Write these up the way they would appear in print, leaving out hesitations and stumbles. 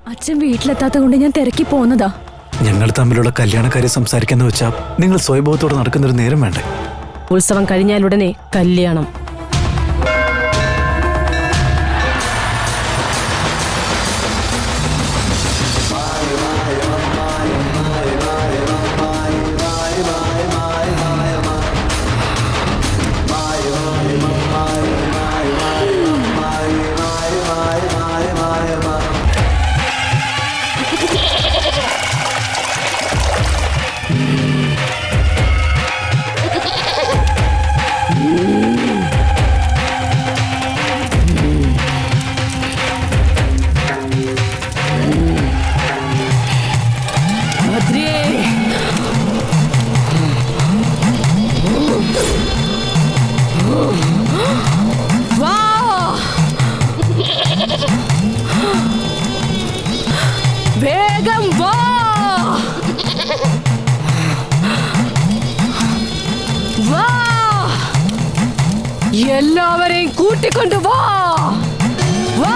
അച്ഛൻ വീട്ടിലെത്താത്ത കൊണ്ട് ഞാൻ തിരക്കി പോന്നതാ. ഞങ്ങൾ തമ്മിലുള്ള കല്യാണക്കാരെ സംസാരിക്കാന്ന് വെച്ചാൽ നിങ്ങൾ സ്വയംഭവത്തോടെ നടക്കുന്നൊരു നേരം വേണ്ടേ? ഉത്സവം കഴിഞ്ഞാലുടനെ കല്യാണം. വേഗം വാ, വാ, എല്ലാവരെയും കൂട്ടിക്കൊണ്ട് വാ, വാ.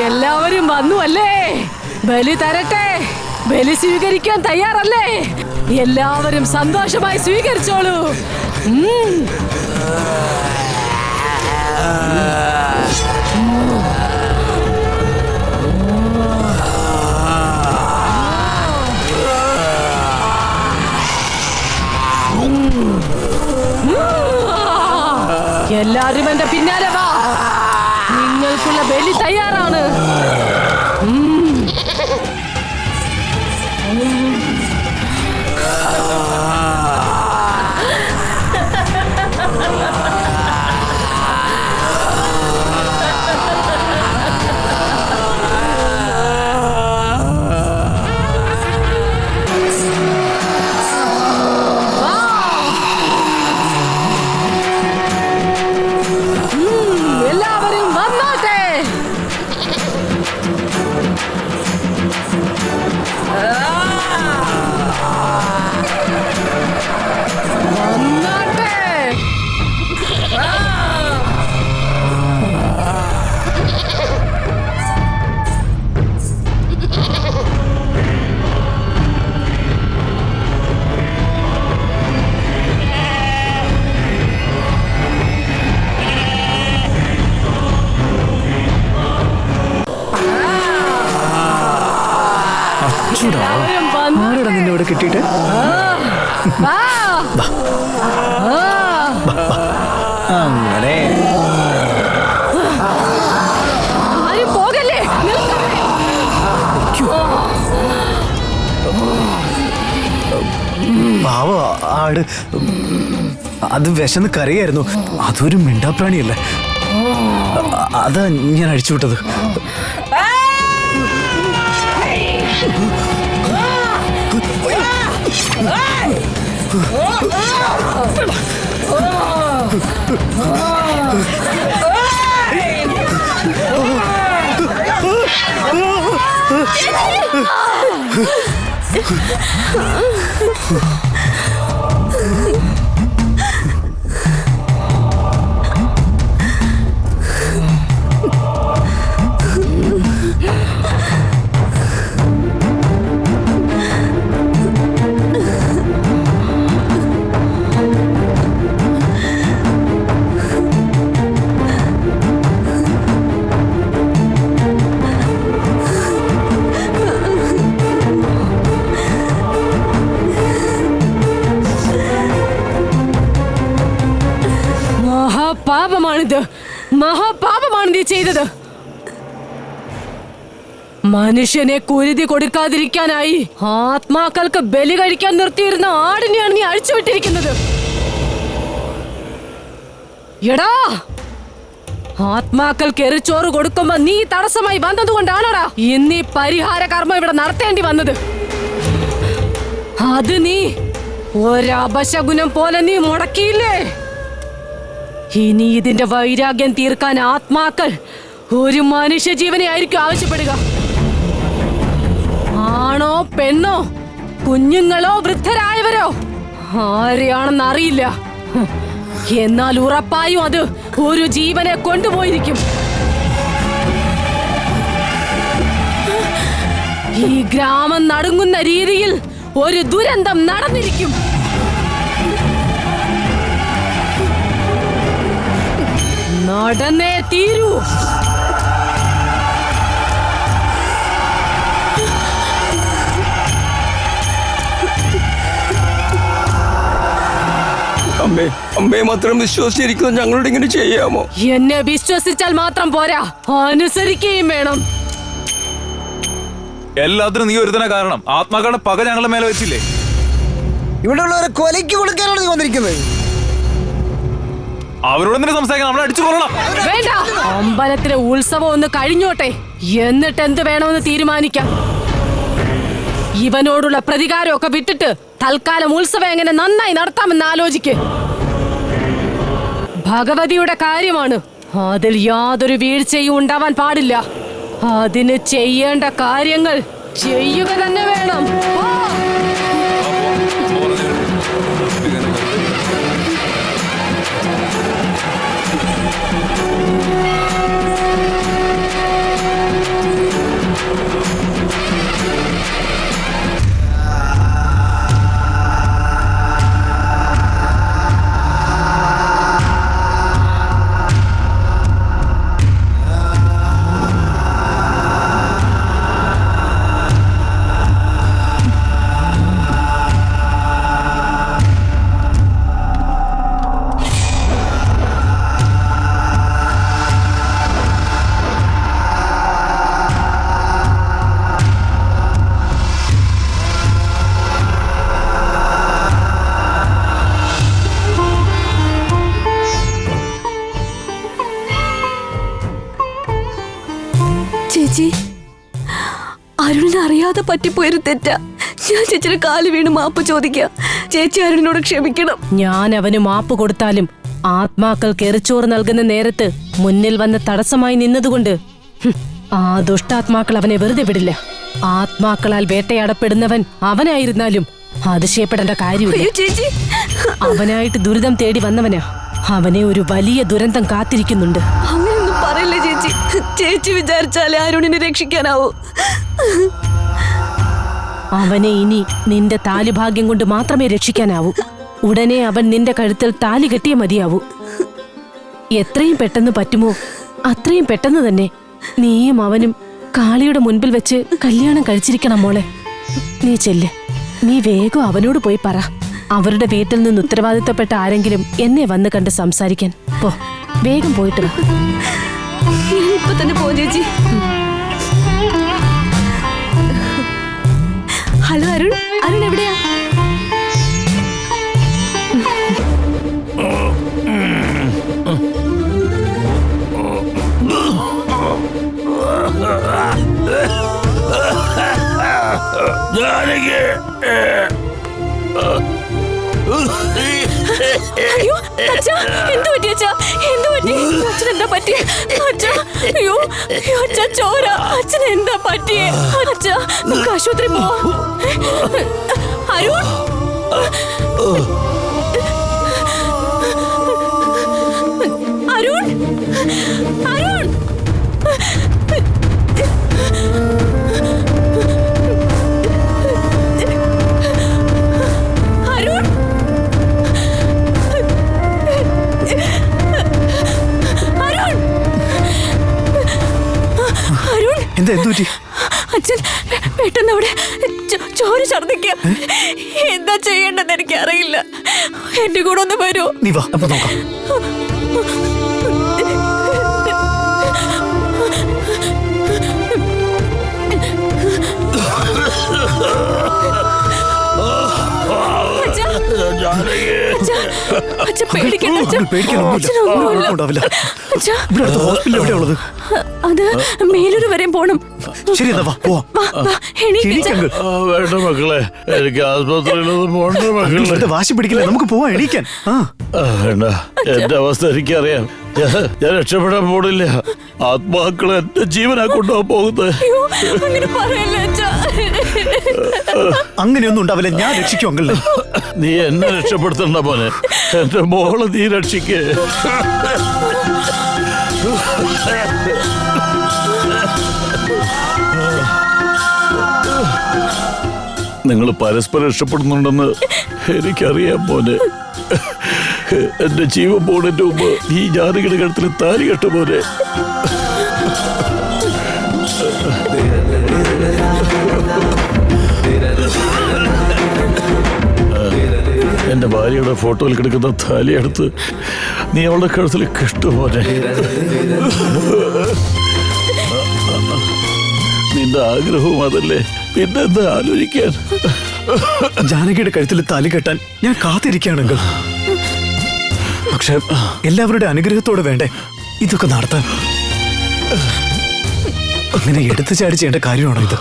എല്ലാവരും വന്നു അല്ലേ? ബലി തരട്ടെ. ബലി സ്വീകരിക്കാൻ തയ്യാറല്ലേ? എല്ലാവരും സന്തോഷമായി സ്വീകരിച്ചോളൂ. എല്ലാവരും എന്റെ പിന്നാലെ വാ. നിങ്ങൾക്കുള്ള ബലി തയ്യാറാണ്. എല്ലാവരും വന്നാട്ടെ. വന്നാട്ടെ. എല്ലാവരും വന്നു. ആരാടാ നിന്നെ ഇവിടെ കിട്ടിയിട്ട്? വാ. അങ്ങനെ ആരും പോകല്ലേ. പാവ ആട്, അത് വിശന്ന് കരയായിരുന്നു. അതൊരു മിണ്ടാപ്രാണിയല്ലേ, അതാ ഞാൻ അഴിച്ചുവിട്ടത്. മഹാപാപമാണിത്, മഹാപാപമാണ് നീ ചെയ്തത്. മനുഷ്യനെ കുരുതി കൊടുക്കാതിരിക്കാനായി ആത്മാക്കൾക്ക് ബലി കഴിക്കാൻ നിർത്തിയിരുന്ന ആടിനെയാണ് നീ അഴിച്ചുവിട്ടിരിക്കുന്നത്. എടാ, ആത്മാക്കൾക്ക് എറിച്ചോറ് കൊടുക്കുമ്പോ നീ തടസ്സമായി വന്നതുകൊണ്ടാണോടാ ഇന്ന് ഈ പരിഹാര കർമ്മം ഇവിടെ നടത്തേണ്ടി വന്നത്. അത് നീ ഒരപശകുനം പോലെ നീ മുടക്കിയില്ലേ. ഇനി ഇതിന്റെ വൈരാഗ്യം തീർക്കാൻ ആത്മാക്കൾ ഒരു മനുഷ്യജീവനെ ആയിരിക്കും ആവശ്യപ്പെടുക. ആ ആണോ പെണ്ണോ കുഞ്ഞുങ്ങളോ വൃദ്ധരായവരോ ആരെയാണെന്ന് അറിയില്ല. എന്നാൽ ഉറപ്പായും അത് ഒരു ജീവനെ കൊണ്ടുപോയിരിക്കും. ഈ ഗ്രാമം നടുങ്ങുന്ന രീതിയിൽ ഒരു ദുരന്തം നടന്നിരിക്കും. നടന്നേ തീരൂ. അമ്മയെ മാത്രം വിശ്വസിച്ചിരിക്കുന്നു. ഞങ്ങളോട് ഇങ്ങനെ ചെയ്യാമോ? എന്നെ വിശ്വസിച്ചാൽ മാത്രം പോരാ, അനുസരിക്കുകയും വേണം. എല്ലാത്തിനും നീ ഒരുത്തനെ കാരണം. ആത്മാക്കളുടെ പക ഞങ്ങളുടെ മേലെ വെച്ചില്ലേ? ഇവിടെ ഉള്ളവരെ കൊലയ്ക്ക് കൊടുക്കാനാണ് നീ വന്നിരിക്കുന്നത്. അവരോട് എന്തിനു സംസാരിക്കണം? നമ്മളെ അടിച്ചു കൊള്ളണം. വേണ്ട, അമ്പലത്തിലെ ഉത്സവം ഒന്ന് കഴിഞ്ഞോട്ടെ, എന്നിട്ട് എന്ത് വേണമെന്ന് തീരുമാനിക്കാം. ഇവനോടുള്ള പ്രതികാരമൊക്കെ വിട്ടിട്ട് തൽക്കാലം ഉത്സവം എങ്ങനെ നന്നായി നടത്താമെന്ന് ആലോചിക്ക്. ഭഗവതിയുടെ കാര്യമാണ്, അതിൽ യാതൊരു വീഴ്ചയും ഉണ്ടാവാൻ പാടില്ല. അതിന് ചെയ്യേണ്ട കാര്യങ്ങൾ ചെയ്യുക തന്നെ വേണം. ചേച്ചി, അരുണിനെ അറിയാതെ പറ്റിപ്പോയൊരു തെറ്റാ. ഞാൻ ചേച്ചിയുടെ കാല് വീണ് മാപ്പ് ചോദിക്കാം. ചേച്ചി അരുണിനോട് ക്ഷമിക്കണം. ഞാൻ അവന് മാപ്പ് കൊടുത്താലും ആത്മാക്കൾ കെറിച്ചോറ് നൽകുന്ന നേരത്ത് മുന്നിൽ വന്ന് തടസ്സമായി നിന്നതുകൊണ്ട് ആ ദുഷ്ടാത്മാക്കൾ അവനെ വെറുതെ വിടില്ല. ആത്മാക്കളാൽ വേട്ടയാടപ്പെടുന്നവൻ അവനായിരുന്നാലും അതിശയപ്പെടേണ്ട കാര്യമില്ല. ചേച്ചി, അവനായിട്ട് ദുരിതം തേടി വന്നവനാ. അവനെ ഒരു വലിയ ദുരന്തം കാത്തിരിക്കുന്നുണ്ട്. അങ്ങനെയൊന്നും പറയില്ല ചേച്ചി. ചേച്ചി വിചാരിച്ചാലേ അരുണിനെ രക്ഷിക്കാനാവൂ. അവനെ ഇനി നിന്റെ താലിഭാഗ്യം കൊണ്ട് മാത്രമേ രക്ഷിക്കാനാവൂ. ഉടനെ അവൻ നിന്റെ കഴുത്തിൽ താലി കെട്ടിയേ മതിയാവൂ. എത്രയും പെട്ടെന്ന് പറ്റുമോ അത്രയും പെട്ടെന്ന് തന്നെ നീയും അവനും കാളിയുടെ മുൻപിൽ വെച്ച് കല്യാണം കഴിച്ചിരിക്കണം മോളെ. നീ ചെല്ല്, നീ വേഗം അവനോട് പോയി പറ. അവരുടെ വീട്ടിൽ നിന്ന് ഉത്തരവാദിത്തപ്പെട്ട ആരെങ്കിലും എന്നെ വന്ന് കണ്ട് സംസാരിക്കാൻ. പോ, വേഗം പോയിട്ട് വാ. ഇപ്പൊ തന്നെ പോ ചേച്ചി. ഹലോ അരുൺ, അരുൺ എവിടെയാ? അയ്യോ അച്ഛാ, എന്തു പറ്റി അച്ഛാ? എന്തു പറ്റി? അച്ഛൻ എന്താ പറ്റിയേ? അച്ഛാ, അയ്യോ അച്ഛാ, ചോര. അച്ഛന് എന്താ പറ്റിയേ? അച്ഛാ, നമുക്ക് ആശുപത്രി പോവാം. അരുൺ, അരുൺ, അരുൺ. അച്ഛൻ പെട്ടെന്ന് അവിടെ ചോര ഛർദ്ദിക്കുക. എന്താ ചെയ്യേണ്ടെന്ന് എനിക്ക് അറിയില്ല. എന്റെ കൂടെ ഒന്ന് വരൂ. നീ വാ, അപ്പൊ നോക്കാം. അത് മേലൂര് വരെ പോണം. ശരി, വേണ്ട മക്കളെ, എനിക്ക് ആസ്പത്രിയിലൊന്നും പോണ്ട മക്കളെ. വാശി പിടിക്കില്ല, നമുക്ക് പോവാം. എണീക്കാൻ. വേണ്ട, എന്റെ അവസ്ഥ എനിക്കറിയാം. ഞാൻ രക്ഷപ്പെടാൻ പോണില്ല. ആത്മാക്കളെ എന്റെ ജീവനാ കൊണ്ടുപോകാൻ പോകുന്നത്. അങ്ങനെയൊന്നും ഉണ്ടാവില്ല. ഞാൻ രക്ഷിക്കും അങ്കിളിനെ. നീ എന്നെ രക്ഷപ്പെടുത്തണ്ട മോനെ, എന്റെ മോളെ നീ രക്ഷിക്കേ. നിങ്ങൾ പരസ്പരം ഇഷ്ടപ്പെടുന്നുണ്ടെന്ന് എനിക്കറിയാം മോനെ. എന്റെ ജീവൻ പോണതിന്റെ മുമ്പ് നീ ജാനകിയുടെ കഴുത്തിൽ താലി കെട്ടു മോനെ. എന്റെ ഭാര്യയുടെ ഫോട്ടോയിൽ കിടക്കുന്ന താലി എടുത്ത് നീ അവളുടെ കഴുത്തിൽ കെട്ടു മോനെ. നിന്റെ ആഗ്രഹവും അതല്ലേ, പിന്നെന്താ ആലോചിക്കാൻ? ജാനകിയുടെ കഴുത്തിൽ താലി കെട്ടാൻ ഞാൻ കാത്തിരിക്കുകയാണെങ്കിൽ, പക്ഷെ എല്ലാവരുടെ അനുഗ്രഹത്തോടെ വേണ്ടേ ഇതൊക്കെ നടത്താൻ? അങ്ങനെ എടുത്തു ചാടി ചെയ്യേണ്ട കാര്യമാണോ ഇത്?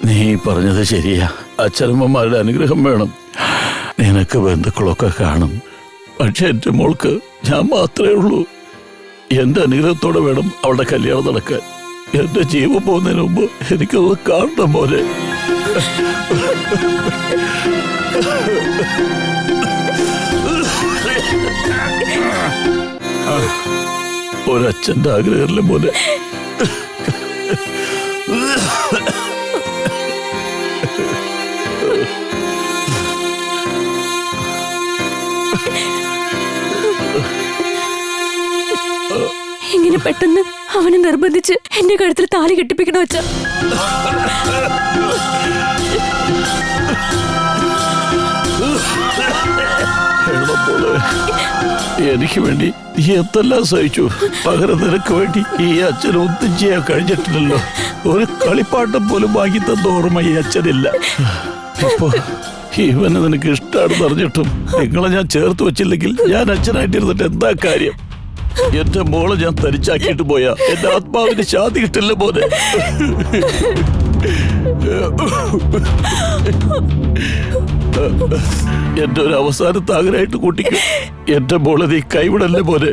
നീ പറഞ്ഞത് ശരിയാ. അച്ഛനമ്മമാരുടെ അനുഗ്രഹം വേണം. നിനക്ക് ബന്ധുക്കളൊക്കെ കാണും, പക്ഷെ എന്റെ മോൾക്ക് ഞാൻ മാത്രമേ ഉള്ളൂ. എന്റെ അനുഗ്രഹത്തോടെ വേണം അവളുടെ കല്യാണം നടക്കാൻ. എന്റെ ജീവൻ പോകുന്നതിന് മുമ്പ് എനിക്കത് കാണണം മോനെ. ഒരച്ഛന്റെ ആഗ്രഹമല്ലേ മോനെ. ഇങ്ങനെ പെട്ടെന്ന് അവനെ നിർബന്ധിച്ച് എന്റെ കഴുത്തിൽ താലി കെട്ടിപ്പിക്കണോ അച്ഛാ? എനിക്ക് വേണ്ടി നീ എന്തെല്ലാം സഹിച്ചു. പകരം നിനക്ക് വേണ്ടി ഈ അച്ഛൻ ഒന്നും ചെയ്യാൻ കഴിഞ്ഞിട്ടില്ലല്ലോ. ഒരു കളിപ്പാട്ടം പോലും വാങ്ങി തന്ന ഓർമ്മ ഈ അച്ഛനില്ല. ഇപ്പൊ ഇവന് നിനക്ക് ഇഷ്ടമാണെന്ന് അറിഞ്ഞിട്ടും നിങ്ങളെ ഞാൻ ചേർത്ത് വെച്ചില്ലെങ്കിൽ ഞാൻ അച്ഛനായിട്ടിരുന്നിട്ട് എന്താ കാര്യം? എന്റെ മോളെ ഞാൻ തരിച്ചാക്കിയിട്ട് പോയാ എന്റെ ആത്മാവിന് ശാന്തി കിട്ടില്ല മോനെ. എന്റെ ഒരു അവസാനത്തെ ആഗ്രഹമായിട്ട് കൂട്ടിക്കും. എന്റെ മോളെ നീ കൈവിടല്ലേ മോനെ.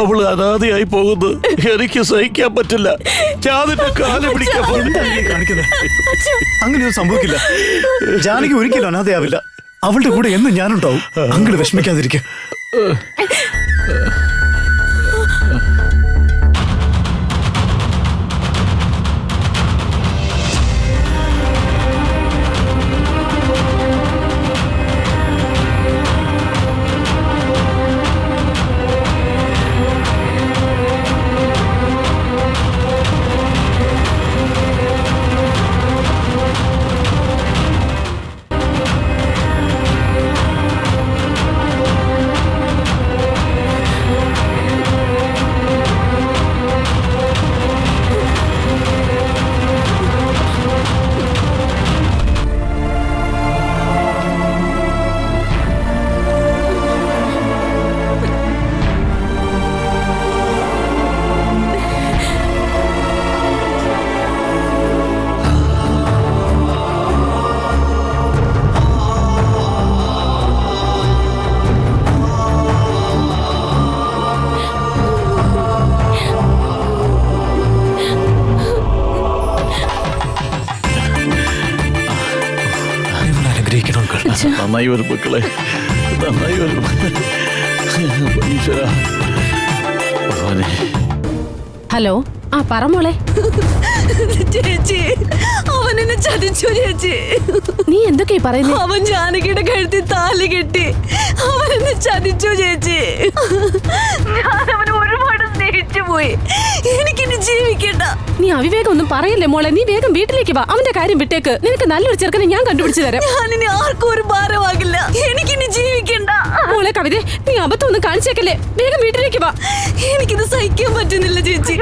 അവള് അനാഥയായി പോകുന്നത് എനിക്ക് സഹിക്കാൻ പറ്റില്ല. ഞാൻ നിന്റെ കാലം പിടിക്കാൻ കാണിക്കുന്നത് അങ്ങനെയൊന്നും സംഭവിക്കില്ല. ജാനകി ഒരിക്കലും അനാഥയാവില്ല. അവളുടെ കൂടെ എന്നും ഞാനുണ്ടാവും. അങ്കിള് വിഷമിക്കാതിരിക്കുക. നന്നായി വരും മക്കളെ, നന്നായി വരും. ഈശ്വരാ ഭഗവാനെ. ഹലോ, ആ പറ മോളെ. ചേച്ചി, അവൻ എന്നെ ചതിച്ചു ചേച്ചി. നീ എന്തൊക്കെയാ പറയുന്നത്? അവൻ ജാനകിയുടെ കഴുത്തിൽ താലി കെട്ടി. അവൻ എന്നെ ചതിച്ചു ചേച്ചി. ഞാൻ അവനെ ഒരുപാട് സ്നേഹിച്ചു പോയി. എനിക്കിനി ജീവിക്കണ്ട. നീ അവിവേകം ഒന്നും പറയല്ലേ മോളെ. നീ വേഗം വീട്ടിലേക്ക് വാ. അവന്റെ കാര്യം വിട്ടേക്ക്. നിനക്ക് നല്ലൊരു ചെറുക്കനെ ഞാൻ കണ്ടുപിടിച്ചു തരാം. ഞാനിനി ആർക്കും ഒരു ഭാരമാകില്ല. എനിക്കിനി ജീവിക്കണ്ട. മോളെ കവിതേ, നീ അബദ്ധം ഒന്നും കാണിച്ചേക്കല്ലേ. വേഗം വീട്ടിലേക്ക് വാ. എനിക്കിത് സഹിക്കാൻ പറ്റുന്നില്ല ചേച്ചി.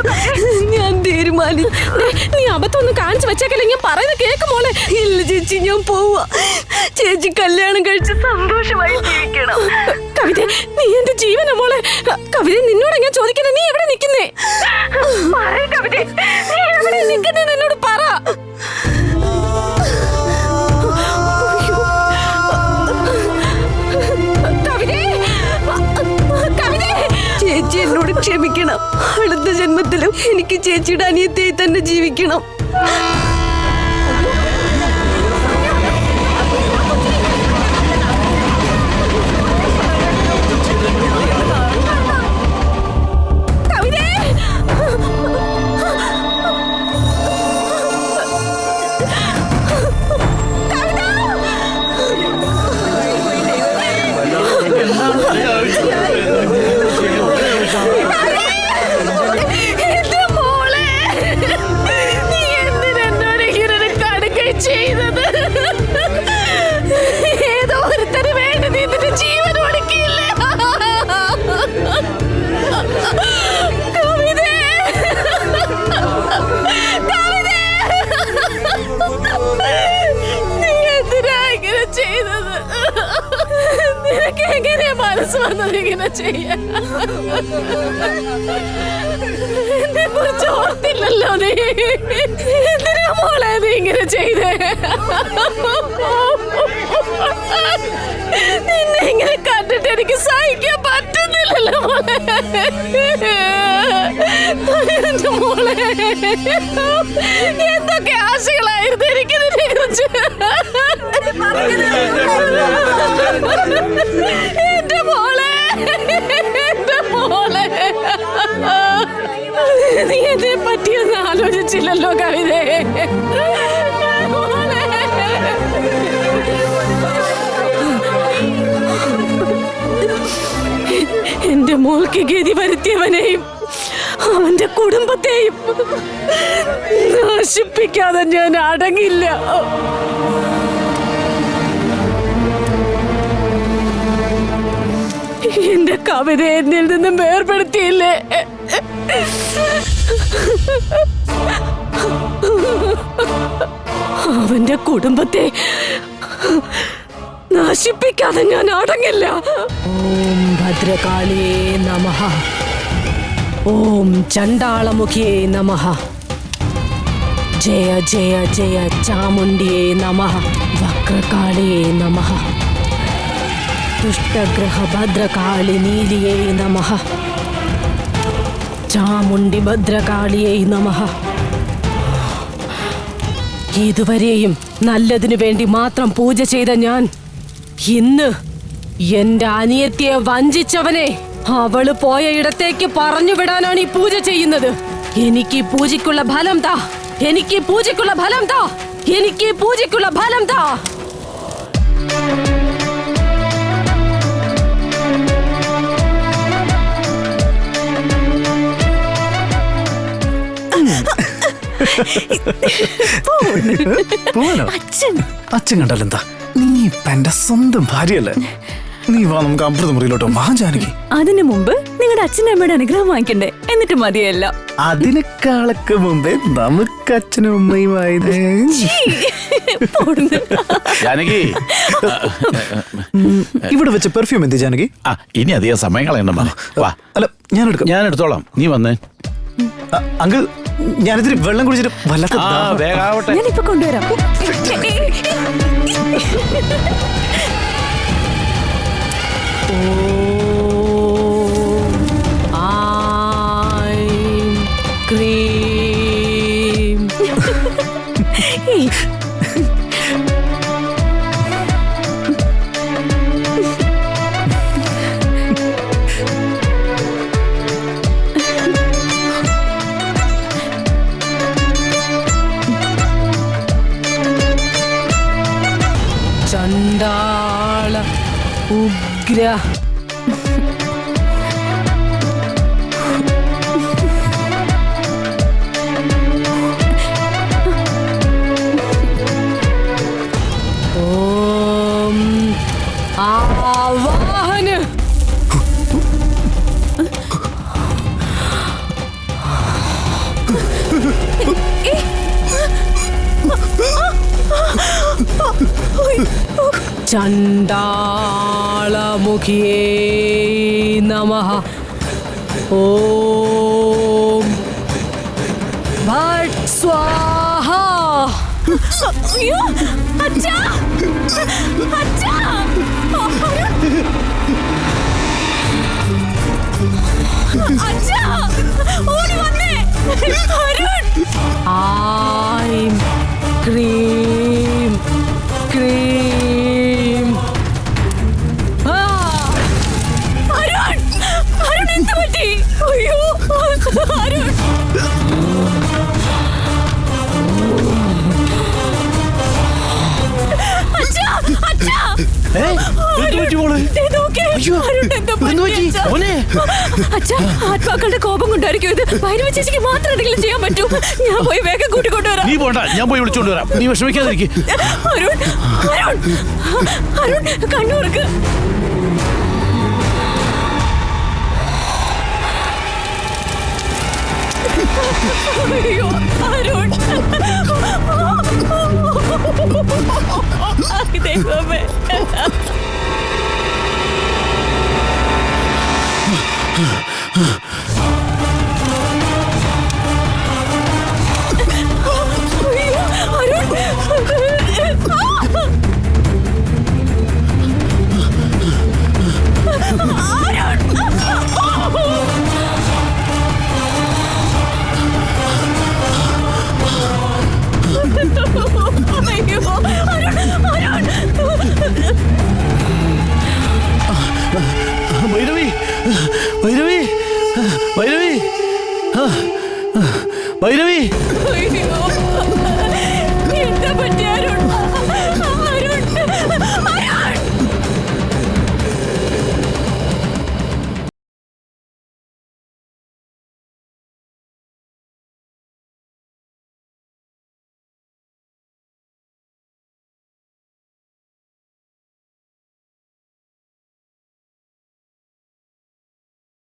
ഞാൻ തീരുമാനിച്ചു. നീ അബദ്ധം ഒന്നും കാണിച്ചു വെച്ചേക്കല്ലേ. ഞാൻ പറയുന്നത് കേക്ക് മോളെ. ഇല്ല ചേച്ചി, ഞാൻ പോവാ. ചേച്ചി കല്യാണം കഴിച്ച് സന്തോഷമായി ജീവിക്കണം. കവിതേ, നീ എന്റെ ജീവനാ മോളെ. കവിതേ, നിന്നോട് ഞാൻ ചോദിക്കുന്നത്, നീ എവിടെ നിൽക്കുന്നേ? കവിതേ, നീ എവിടെ നിൽക്കുന്നത് എന്നോട് പറ. ചേച്ചി എന്നോട് ക്ഷമിക്കണം. അടുത്ത ജന്മത്തിലും എനിക്ക് ചേച്ചിയുടെ അനിയത്തിയായി തന്നെ ജീവിക്കണം. എങ്ങനെയാ മനസ്സ് വന്നത് ഇങ്ങനെ ചെയ്യാൻ? എന്നെ കുറിച്ച് ഓർത്തില്ലല്ലോ നീ. എന്തിനാ മോളെ നീ ഇങ്ങനെ ചെയ്തേ? നിന്നെ ഇങ്ങനെ കണ്ടിട്ട് എനിക്ക് സഹിക്കാൻ പറ്റുന്നില്ലല്ലോ മോളെ. എന്റെ മോളെ, എന്തൊക്കെ ആശകളായിരുന്നു എനിക്ക് നിന്നെ കുറിച്ച്. എന്റെ മോളെ, എന്റെ മോളെ, നീ എന്നെ പറ്റിയൊന്നും ആലോചിച്ചില്ലല്ലോ കവിതേ. എന്റെ മോൾക്ക് ഗതി വരുത്തിയവനെയും അവന്റെ കുടുംബത്തെയും നശിപ്പിക്കാതെ ഞാൻ അടങ്ങില്ല. എന്റെ കവിത എന്നിൽ നിന്നും വേർപെടുത്തിയില്ലേ? അവന്റെ കുടുംബത്തെ നശിപ്പിക്കാതെ ഞാൻ അടങ്ങില്ല. ഓം ഭദ്രകാളിയേ നമഃ. ഓം ചണ്ഡാളമുഖിയേ നമഃ. ജയ ജയ ജയ ചാമുണ്ഡിയേ നമഃ. വക്രകാളിയേ നമഃ. ദുഷ്ടഗ്രഹ ഭദ്രകാളി നീലിയേ നമഃ. ചാമുണ്ഡി ഭദ്രകാളിയേ നമഃ. ഇതുവരെയും നല്ലതിനു വേണ്ടി മാത്രം പൂജ ചെയ്ത ഞാൻ ഇന്ന് എന്റെ അനിയത്തിയെ വഞ്ചിച്ചവനെ അവള് പോയ ഇടത്തേക്ക് പറഞ്ഞു വിടാനാണ് ഈ പൂജ ചെയ്യുന്നത്. എനിക്ക് പൂജയ്ക്കുള്ള ഫലം താ. എനിക്ക് പൂജയ്ക്കുള്ള ഫലം താ. എനിക്ക് പൂജയ്ക്കുള്ള ഫലം താ. അച്ഛൻ കണ്ടാലെന്താ? നീ ഇപ്പൊ എന്റെ സ്വന്തം ഭാര്യയല്ലേ? നീ വാ, നമുക്ക് അമൃത മുറിയിലോട്ടോ. വാ ജാനകി. അതിനു മുമ്പ് നിങ്ങളുടെ അച്ഛനും അമ്മയുടെ അനുഗ്രഹം വാങ്ങിക്കണ്ടേ? എന്നിട്ട് മതിയല്ല. അതിനേക്കാളൊക്കെ മുമ്പേ നമുക്ക് അച്ഛനും അമ്മയുമായത്. ജാനകി, ഇവിടെ വെച്ച പെർഫ്യൂം എന്ത് ജാനകി? ഇനി അധികം സമയം കളയണ്ട. വാ. അല്ല, ഞാൻ എടുക്കാം. ഞാൻ എടുത്തോളാം, നീ വന്നേ. അങ്കിൾ, ഞാനിതിരി വെള്ളം കുടിച്ചിട്ട് വല്ലാത്ത വേഗാവട്ടെ. ഞാനിപ്പൊ കൊണ്ടുവരാം. ക്രീം. ചണ്ഡാള ഉഗ്ര ഓം ആവാഹന. ചണ്ഡാളമുഖിയേ നമഃ. ഓം ഭട്ട് സ്വാഹ. അയ്യോ, അച്ഛാ, അച്ഛാ, അച്ഛാ, ഓടി വന്നേ. അരുൺ. ആയി അച്ഛാ, ആത്മാക്കളുടെ കോപം കൊണ്ടായിരിക്കും ഇത്. ഭൈരവ ചേച്ചിക്ക് മാത്രം എന്തെങ്കിലും ചെയ്യാൻ പറ്റൂ. ഞാൻ പോയി വേഗം കൂട്ടിക്കൊണ്ടുവരാം. നീ പോണ്ട, ഞാൻ പോയി വിളിച്ചോണ്ട് വരാം. നീ വിഷമിക്കാതിരിക്കും. അരുൺ, അരുൺ, അരുൺ, കണ്ണുറക്ക്. അയ്യോ, അരുൺ. ദൈവമേ. ഭൈരവി, ഭൈരവി, ഭൈരവി.